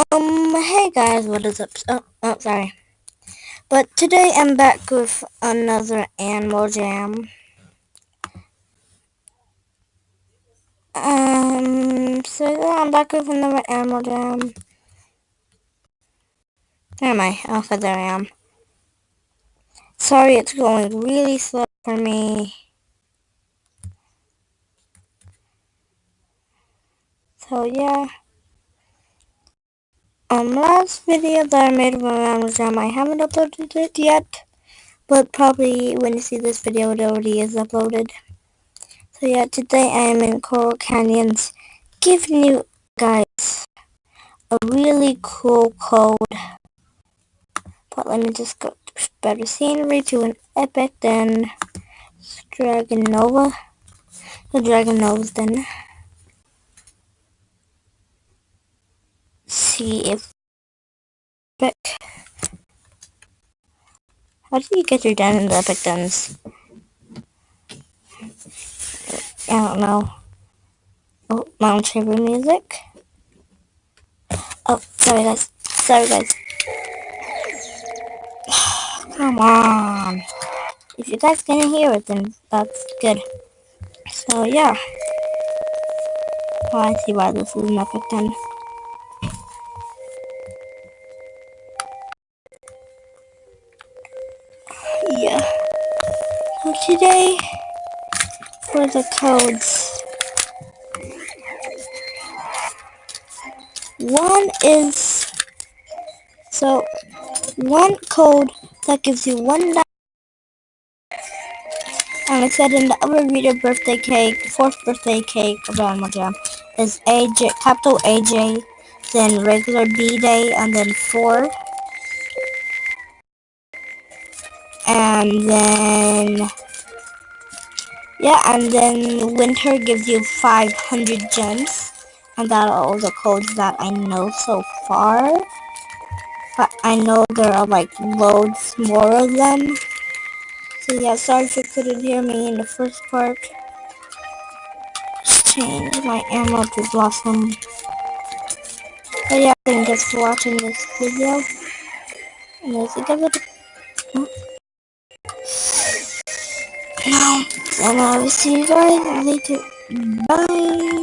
Hey guys, what is up? Sorry. But today I'm back with another Animal Jam. I'm back with another Animal Jam. Where am I? Okay, there I am. Sorry, it's going really slow for me. So yeah. Last video that I made of an Animal Jam, I haven't uploaded it yet. But probably when you see this video, it already is uploaded. So yeah, today I am in Coral Canyons, giving you guys a really cool code. But let me just go to better scenery to an epic, then Dragon Nova. The Dragon Novas, then see if epic. How do you get your diamond epic guns? I don't know. Oh, Mount Shaver music. Oh, sorry guys. Sorry guys. Come on. If you guys can hear it, then that's good. So yeah. Oh, I see why this is an epic gun. Yeah. So today, for the codes, one code that gives you and it said in the other video birthday cake, fourth birthday cake of Animal Jam is AJ, capital AJ, then regular B day, and then 4, and then and then winter gives you 500 gems, and that are all the codes that I know so far. But I know there are like loads more of them. So yeah, sorry if you couldn't hear me in the first part. Just change my ammo to blossom. But yeah, thank you guys for watching this video. And let's give it now. And I will see you guys later. Bye.